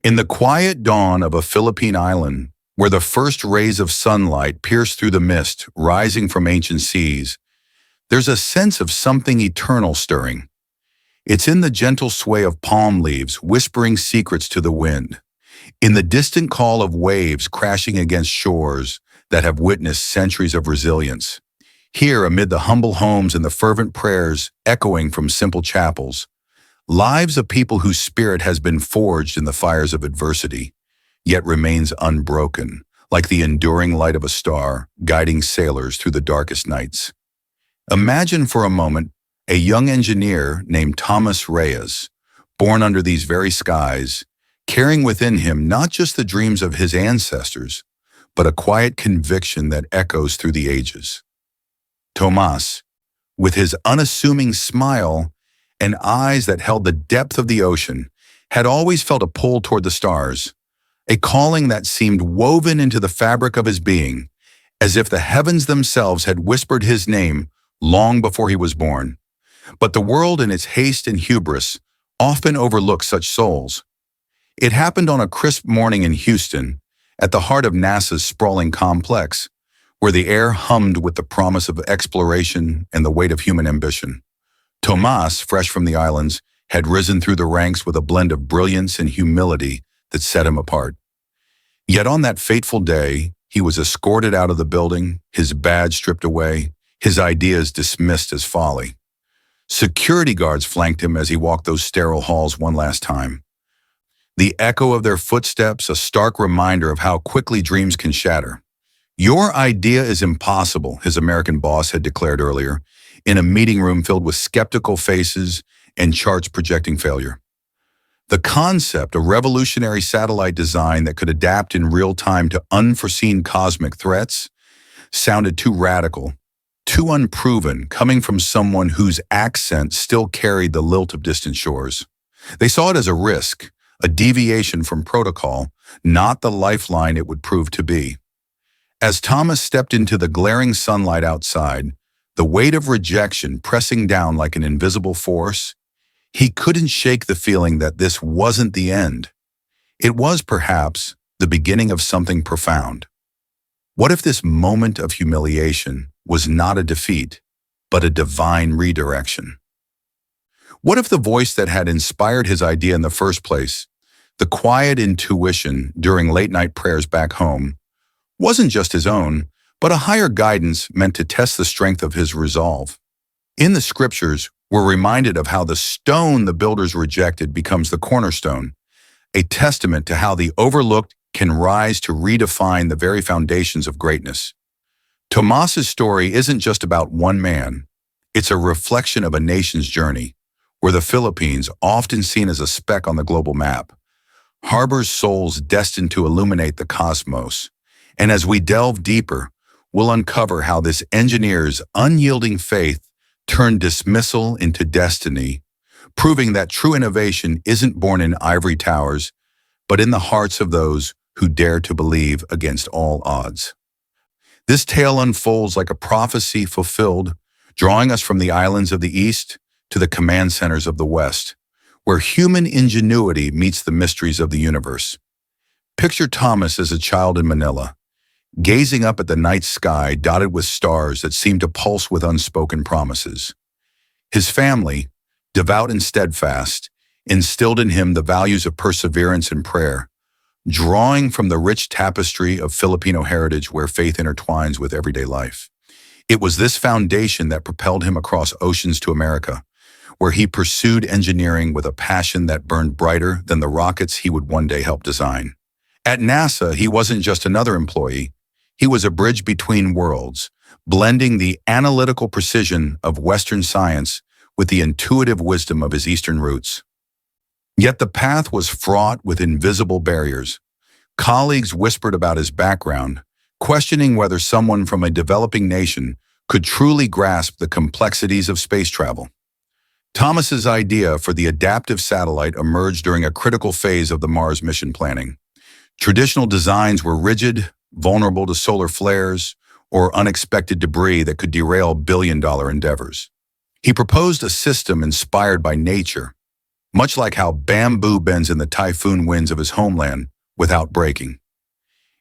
In the quiet dawn of a Philippine island, where the first rays of sunlight pierce through the mist rising from ancient seas, there's a sense of something eternal stirring. It's in the gentle sway of palm leaves whispering secrets to the wind, in the distant call of waves crashing against shores that have witnessed centuries of resilience. Here, amid the humble homes and the fervent prayers echoing from simple chapels, lives of people whose spirit has been forged in the fires of adversity, yet remains unbroken, like the enduring light of a star guiding sailors through the darkest nights. Imagine for a moment a young engineer named Tomas Reyes, born under these very skies, carrying within him not just the dreams of his ancestors, but a quiet conviction that echoes through the ages. Tomas, with his unassuming smile and eyes that held the depth of the ocean, had always felt a pull toward the stars, a calling that seemed woven into the fabric of his being, as if the heavens themselves had whispered his name long before he was born. But the world in its haste and hubris often overlooks such souls. It happened on a crisp morning in Houston, at the heart of NASA's sprawling complex, where the air hummed with the promise of exploration and the weight of human ambition. Tomas, fresh from the islands, had risen through the ranks with a blend of brilliance and humility that set him apart. Yet on that fateful day, he was escorted out of the building, his badge stripped away, his ideas dismissed as folly. Security guards flanked him as he walked those sterile halls one last time. The echo of their footsteps, a stark reminder of how quickly dreams can shatter. "Your idea is impossible," his American boss had declared earlier, in a meeting room filled with skeptical faces and charts projecting failure. The concept, a revolutionary satellite design that could adapt in real time to unforeseen cosmic threats, sounded too radical, too unproven, coming from someone whose accent still carried the lilt of distant shores. They saw it as a risk, a deviation from protocol, not the lifeline it would prove to be. As Thomas stepped into the glaring sunlight outside, the weight of rejection pressing down like an invisible force, he couldn't shake the feeling that this wasn't the end. It was, perhaps, the beginning of something profound. What if this moment of humiliation was not a defeat, but a divine redirection? What if the voice that had inspired his idea in the first place, the quiet intuition during late-night prayers back home, wasn't just his own, but a higher guidance meant to test the strength of his resolve? In the scriptures, we're reminded of how the stone the builders rejected becomes the cornerstone, a testament to how the overlooked can rise to redefine the very foundations of greatness. Tomas's story isn't just about one man. It's a reflection of a nation's journey, where the Philippines, often seen as a speck on the global map, harbors souls destined to illuminate the cosmos. And as we delve deeper, we'll uncover how this engineer's unyielding faith turned dismissal into destiny, proving that true innovation isn't born in ivory towers, but in the hearts of those who dare to believe against all odds. This tale unfolds like a prophecy fulfilled, drawing us from the islands of the East to the command centers of the West, where human ingenuity meets the mysteries of the universe. Picture Thomas as a child in Manila, gazing up at the night sky dotted with stars that seemed to pulse with unspoken promises. His family, devout and steadfast, instilled in him the values of perseverance and prayer, drawing from the rich tapestry of Filipino heritage where faith intertwines with everyday life. It was this foundation that propelled him across oceans to America, where he pursued engineering with a passion that burned brighter than the rockets he would one day help design. At NASA, he wasn't just another employee. He was a bridge between worlds, blending the analytical precision of Western science with the intuitive wisdom of his Eastern roots. Yet the path was fraught with invisible barriers. Colleagues whispered about his background, questioning whether someone from a developing nation could truly grasp the complexities of space travel. Thomas's idea for the adaptive satellite emerged during a critical phase of the Mars mission planning. Traditional designs were rigid, vulnerable to solar flares, or unexpected debris that could derail billion-dollar endeavors. He proposed a system inspired by nature, much like how bamboo bends in the typhoon winds of his homeland without breaking.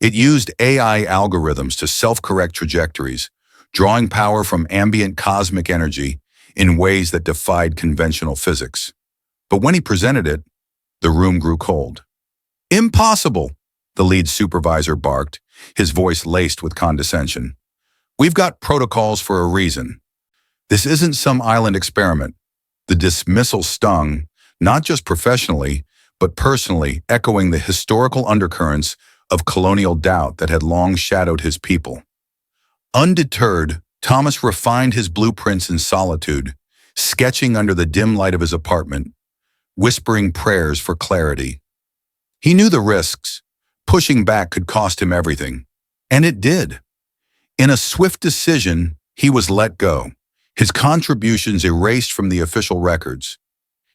It used AI algorithms to self-correct trajectories, drawing power from ambient cosmic energy in ways that defied conventional physics. But when he presented it, the room grew cold. "Impossible," the lead supervisor barked, his voice laced with condescension. "We've got protocols for a reason. This isn't some island experiment." The dismissal stung, not just professionally, but personally, echoing the historical undercurrents of colonial doubt that had long shadowed his people. Undeterred, Thomas refined his blueprints in solitude, sketching under the dim light of his apartment, whispering prayers for clarity. He knew the risks. Pushing back could cost him everything. And it did. In a swift decision, he was let go, his contributions erased from the official records.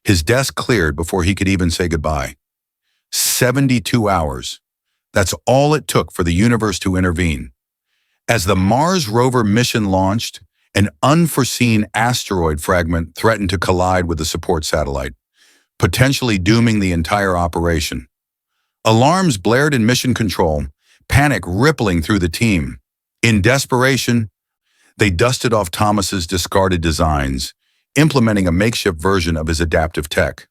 His desk cleared before he could even say goodbye. 72 hours. That's all it took for the universe to intervene. As the Mars rover mission launched, an unforeseen asteroid fragment threatened to collide with the support satellite, potentially dooming the entire operation. Alarms blared in mission control, panic rippling through the team. In desperation, they dusted off Thomas's discarded designs, implementing a makeshift version of his adaptive tech.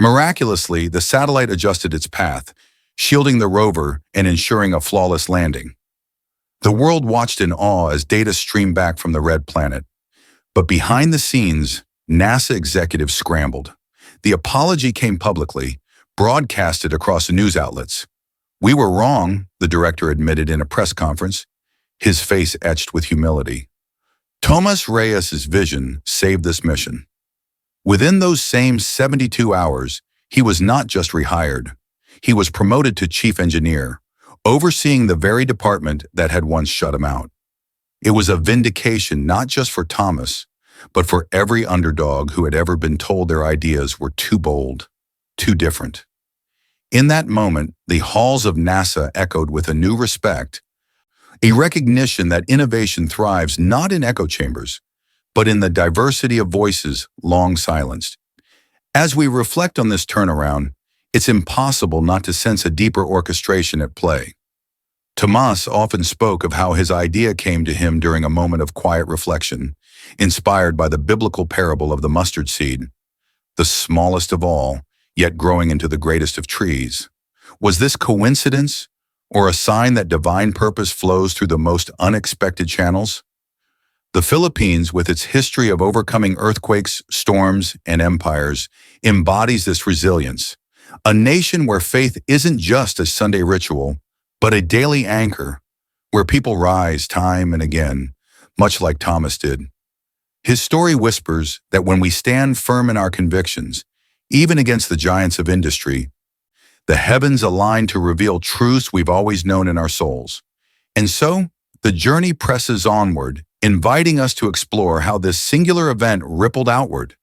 Miraculously, the satellite adjusted its path, shielding the rover and ensuring a flawless landing. The world watched in awe as data streamed back from the red planet. But behind the scenes, NASA executives scrambled. The apology came publicly, broadcasted across the news outlets. "We were wrong," the director admitted in a press conference, his face etched with humility. Tomas Reyes' vision saved this mission. Within those same 72 hours, he was not just rehired. He was promoted to chief engineer, overseeing the very department that had once shut him out. It was a vindication not just for Thomas, but for every underdog who had ever been told their ideas were too bold, too different. In that moment, the halls of NASA echoed with a new respect, a recognition that innovation thrives not in echo chambers, but in the diversity of voices long silenced. As we reflect on this turnaround, it's impossible not to sense a deeper orchestration at play. Tomas often spoke of how his idea came to him during a moment of quiet reflection, inspired by the biblical parable of the mustard seed, the smallest of all, yet growing into the greatest of trees. Was this coincidence, or a sign that divine purpose flows through the most unexpected channels? The Philippines, with its history of overcoming earthquakes, storms, and empires, embodies this resilience. A nation where faith isn't just a Sunday ritual, but a daily anchor, where people rise time and again, much like Thomas did. His story whispers that when we stand firm in our convictions, even against the giants of industry, the heavens align to reveal truths we've always known in our souls. And so, the journey presses onward, inviting us to explore how this singular event rippled outward,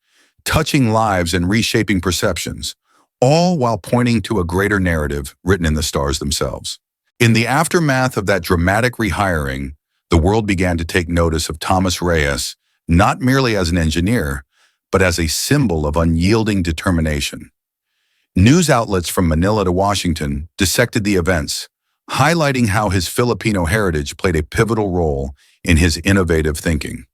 touching lives and reshaping perceptions, all while pointing to a greater narrative written in the stars themselves. In the aftermath of that dramatic rehiring, the world began to take notice of Tomas Reyes, not merely as an engineer, but as a symbol of unyielding determination. News outlets from Manila to Washington dissected the events, highlighting how his Filipino heritage played a pivotal role in his innovative thinking.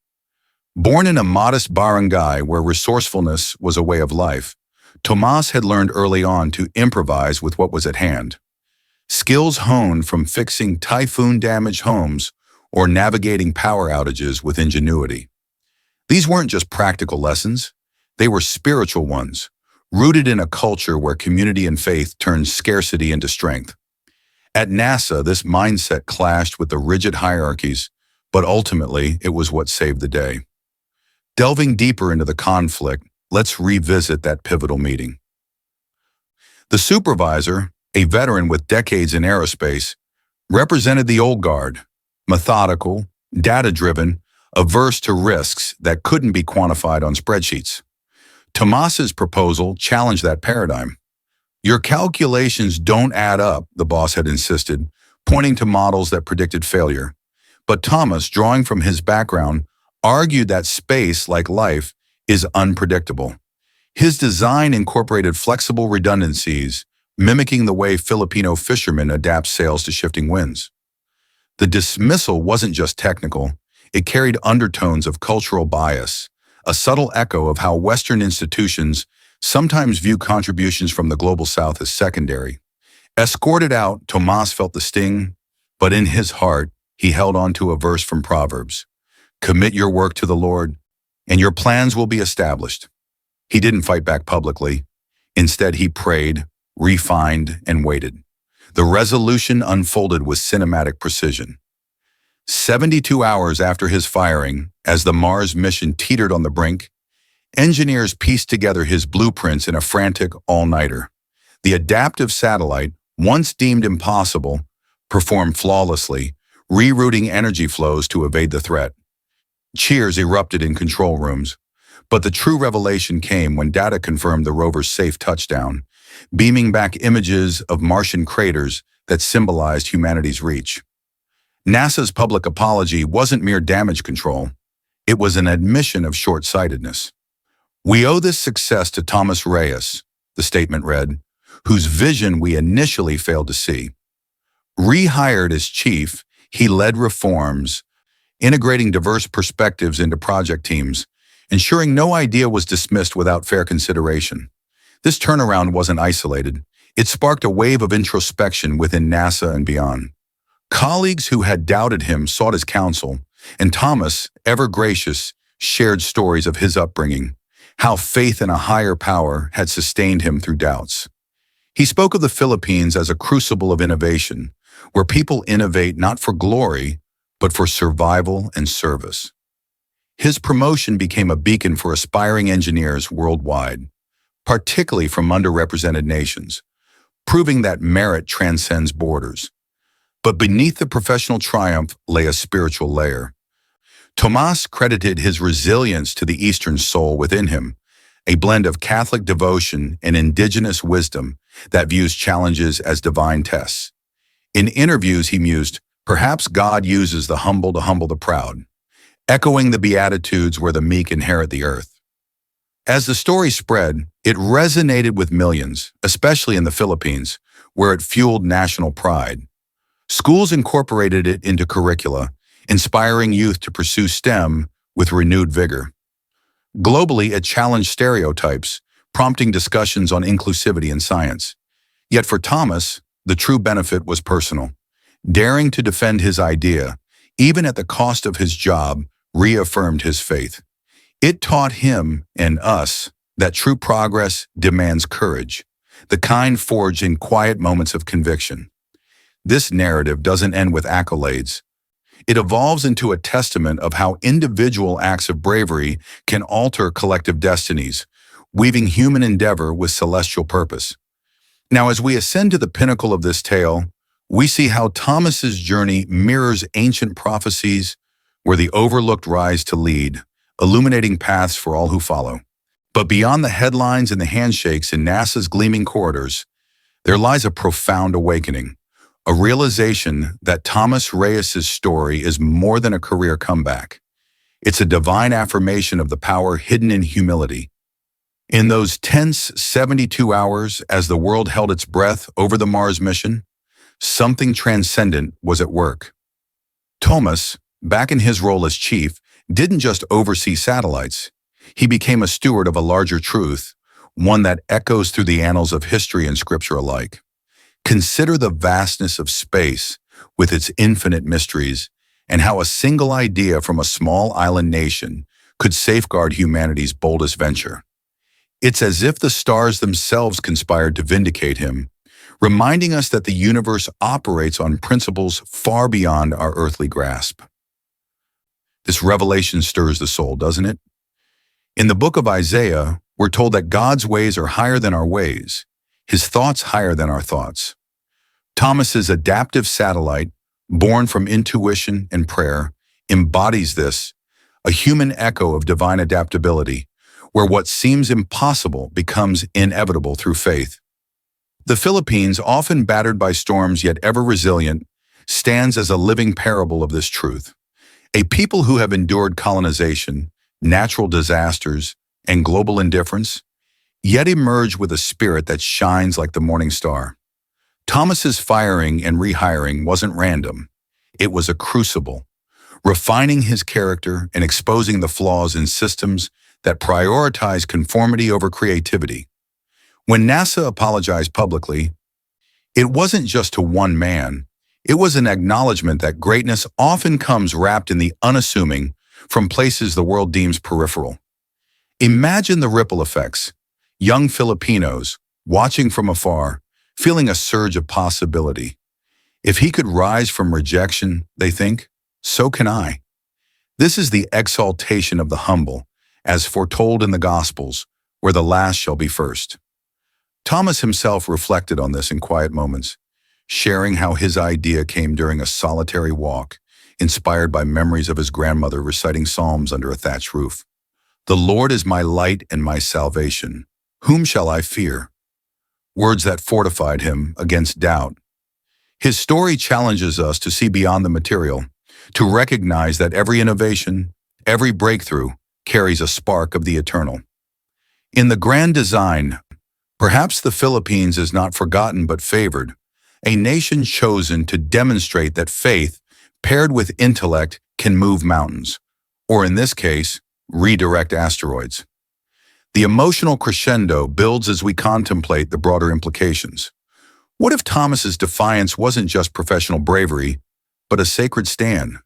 Born in a modest barangay where resourcefulness was a way of life, Tomas had learned early on to improvise with what was at hand. Skills honed from fixing typhoon-damaged homes or navigating power outages with ingenuity. These weren't just practical lessons, they were spiritual ones, rooted in a culture where community and faith turned scarcity into strength. At NASA, this mindset clashed with the rigid hierarchies, but ultimately it was what saved the day. Delving deeper into the conflict, let's revisit that pivotal meeting. The supervisor, a veteran with decades in aerospace, represented the old guard, methodical, data-driven, averse to risks that couldn't be quantified on spreadsheets. Tomas's proposal challenged that paradigm. "Your calculations don't add up," the boss had insisted, pointing to models that predicted failure. But Tomas, drawing from his background, argued that space, like life, is unpredictable. His design incorporated flexible redundancies, mimicking the way Filipino fishermen adapt sails to shifting winds. The dismissal wasn't just technical, it carried undertones of cultural bias, a subtle echo of how Western institutions sometimes view contributions from the global South as secondary. Escorted out, Tomas felt the sting, but in his heart, he held on to a verse from Proverbs. Commit your work to the Lord, and your plans will be established. He didn't fight back publicly. Instead, he prayed, refined, and waited. The resolution unfolded with cinematic precision. 72 hours after his firing, as the Mars mission teetered on the brink, engineers pieced together his blueprints in a frantic all-nighter. The adaptive satellite, once deemed impossible, performed flawlessly, rerouting energy flows to evade the threat. Cheers erupted in control rooms, but the true revelation came when data confirmed the rover's safe touchdown, beaming back images of Martian craters that symbolized humanity's reach. NASA's public apology wasn't mere damage control. It was an admission of short-sightedness. We owe this success to Tomas Reyes, the statement read, whose vision we initially failed to see. Rehired as chief, he led reforms, integrating diverse perspectives into project teams, ensuring no idea was dismissed without fair consideration. This turnaround wasn't isolated. It sparked a wave of introspection within NASA and beyond. Colleagues who had doubted him sought his counsel, and Tomas, ever gracious, shared stories of his upbringing, how faith in a higher power had sustained him through doubts. He spoke of the Philippines as a crucible of innovation, where people innovate not for glory, but for survival and service. His promotion became a beacon for aspiring engineers worldwide, particularly from underrepresented nations, proving that merit transcends borders. But beneath the professional triumph lay a spiritual layer. Tomas credited his resilience to the Eastern soul within him, a blend of Catholic devotion and indigenous wisdom that views challenges as divine tests. In interviews, he mused, "Perhaps God uses the humble to humble the proud," echoing the Beatitudes where the meek inherit the earth. As the story spread, it resonated with millions, especially in the Philippines, where it fueled national pride. Schools incorporated it into curricula, inspiring youth to pursue STEM with renewed vigor. Globally, it challenged stereotypes, prompting discussions on inclusivity in science. Yet for Tomas, the true benefit was personal. Daring to defend his idea, even at the cost of his job, reaffirmed his faith. It taught him and us that true progress demands courage, the kind forged in quiet moments of conviction. This narrative doesn't end with accolades. It evolves into a testament of how individual acts of bravery can alter collective destinies, weaving human endeavor with celestial purpose. Now, as we ascend to the pinnacle of this tale, we see how Tomas's journey mirrors ancient prophecies where the overlooked rise to lead, illuminating paths for all who follow. But beyond the headlines and the handshakes in NASA's gleaming corridors, there lies a profound awakening. A realization that Tomas Reyes' story is more than a career comeback. It's a divine affirmation of the power hidden in humility. In those tense 72 hours as the world held its breath over the Mars mission, something transcendent was at work. Tomas, back in his role as chief, didn't just oversee satellites. He became a steward of a larger truth, one that echoes through the annals of history and scripture alike. Consider the vastness of space with its infinite mysteries and how a single idea from a small island nation could safeguard humanity's boldest venture. It's as if the stars themselves conspired to vindicate him, reminding us that the universe operates on principles far beyond our earthly grasp. This revelation stirs the soul, doesn't it? In the book of Isaiah, we're told that God's ways are higher than our ways, his thoughts higher than our thoughts. Tomas's adaptive satellite, born from intuition and prayer, embodies this, a human echo of divine adaptability, where what seems impossible becomes inevitable through faith. The Philippines, often battered by storms yet ever resilient, stands as a living parable of this truth. A people who have endured colonization, natural disasters, and global indifference, yet emerge with a spirit that shines like the morning star. Thomas's firing and rehiring wasn't random. It was a crucible, refining his character and exposing the flaws in systems that prioritize conformity over creativity. When NASA apologized publicly, it wasn't just to one man. It was an acknowledgement that greatness often comes wrapped in the unassuming from places the world deems peripheral. Imagine the ripple effects. Young Filipinos, watching from afar, feeling a surge of possibility. If he could rise from rejection, they think, so can I. This is the exaltation of the humble, as foretold in the Gospels, where the last shall be first. Thomas himself reflected on this in quiet moments, sharing how his idea came during a solitary walk, inspired by memories of his grandmother reciting psalms under a thatched roof. "The Lord is my light and my salvation. Whom shall I fear?" Words that fortified him against doubt. His story challenges us to see beyond the material, to recognize that every innovation, every breakthrough, carries a spark of the eternal. In the grand design, perhaps the Philippines is not forgotten but favored, a nation chosen to demonstrate that faith, paired with intellect, can move mountains, or in this case, redirect asteroids. The emotional crescendo builds as we contemplate the broader implications. What if Thomas's defiance wasn't just professional bravery, but a sacred stand?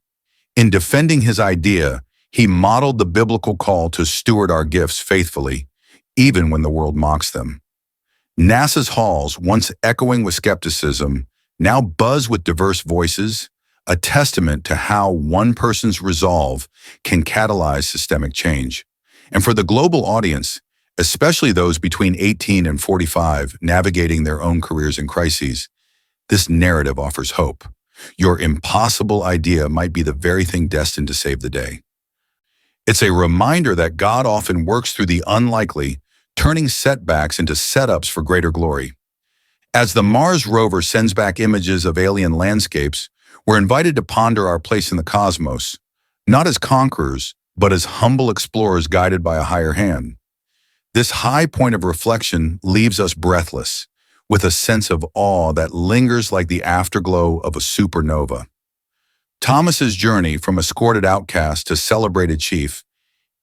In defending his idea, he modeled the biblical call to steward our gifts faithfully, even when the world mocks them. NASA's halls, once echoing with skepticism, now buzz with diverse voices, a testament to how one person's resolve can catalyze systemic change. And for the global audience, especially those between 18 and 45 navigating their own careers and crises, this narrative offers hope. Your impossible idea might be the very thing destined to save the day. It's a reminder that God often works through the unlikely, turning setbacks into setups for greater glory. As the Mars rover sends back images of alien landscapes, we're invited to ponder our place in the cosmos, not as conquerors, but as humble explorers guided by a higher hand. This high point of reflection leaves us breathless, with a sense of awe that lingers like the afterglow of a supernova. Thomas's journey from escorted outcast to celebrated chief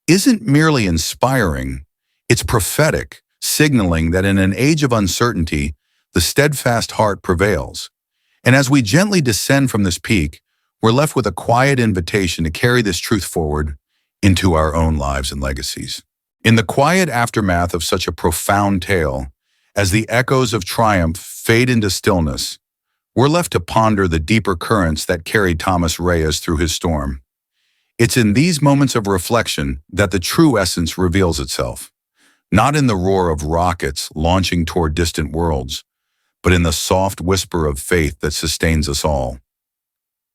isn't merely inspiring, it's prophetic, signaling that in an age of uncertainty, the steadfast heart prevails. And as we gently descend from this peak, we're left with a quiet invitation to carry this truth forward into our own lives and legacies. In the quiet aftermath of such a profound tale, as the echoes of triumph fade into stillness, we're left to ponder the deeper currents that carried Tomas Reyes through his storm. It's in these moments of reflection that the true essence reveals itself, not in the roar of rockets launching toward distant worlds, but in the soft whisper of faith that sustains us all.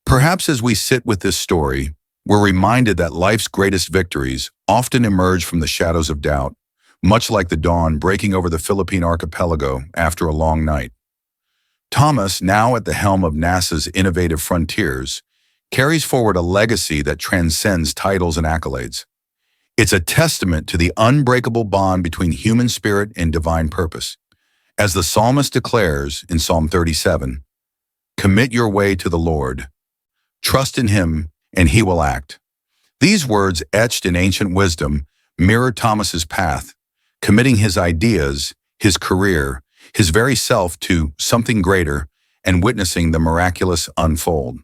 Perhaps as we sit with this story, we're reminded that life's greatest victories often emerge from the shadows of doubt, much like the dawn breaking over the Philippine archipelago after a long night. Thomas, now at the helm of NASA's innovative frontiers, carries forward a legacy that transcends titles and accolades. It's a testament to the unbreakable bond between human spirit and divine purpose. As the psalmist declares in Psalm 37, "Commit your way to the Lord. Trust in him, and he will act." These words, etched in ancient wisdom, mirror Thomas's path, committing his ideas, his career, his very self to something greater and witnessing the miraculous unfold.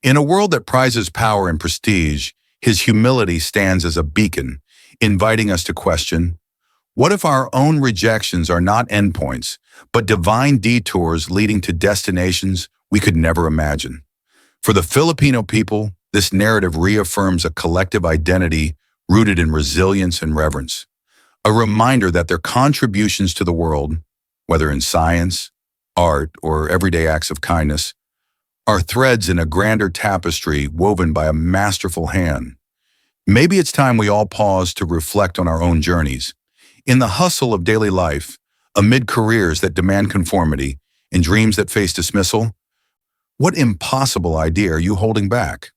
In a world that prizes power and prestige, his humility stands as a beacon, inviting us to question, what if our own rejections are not endpoints, but divine detours leading to destinations we could never imagine? For the Filipino people, this narrative reaffirms a collective identity rooted in resilience and reverence, a reminder that their contributions to the world, whether in science, art, or everyday acts of kindness, are threads in a grander tapestry woven by a masterful hand. Maybe it's time we all pause to reflect on our own journeys. In the hustle of daily life, amid careers that demand conformity and dreams that face dismissal, what impossible idea are you holding back?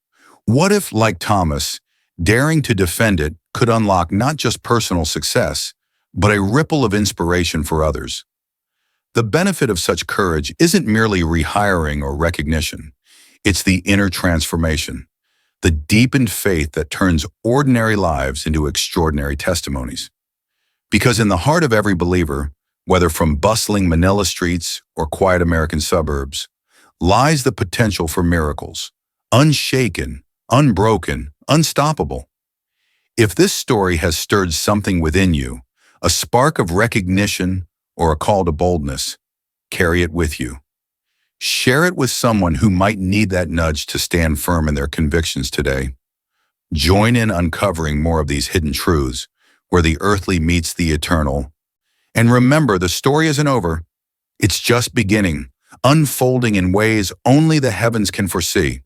What if, like Thomas, daring to defend it could unlock not just personal success, but a ripple of inspiration for others. The benefit of such courage isn't merely rehiring or recognition. It's the inner transformation, the deepened faith that turns ordinary lives into extraordinary testimonies. Because in the heart of every believer, whether from bustling Manila streets or quiet American suburbs, lies the potential for miracles, unshaken, unbroken, unstoppable. If this story has stirred something within you, a spark of recognition or a call to boldness, carry it with you. Share it with someone who might need that nudge to stand firm in their convictions today. Join in uncovering more of these hidden truths, where the earthly meets the eternal. And remember, the story isn't over. It's just beginning, unfolding in ways only the heavens can foresee.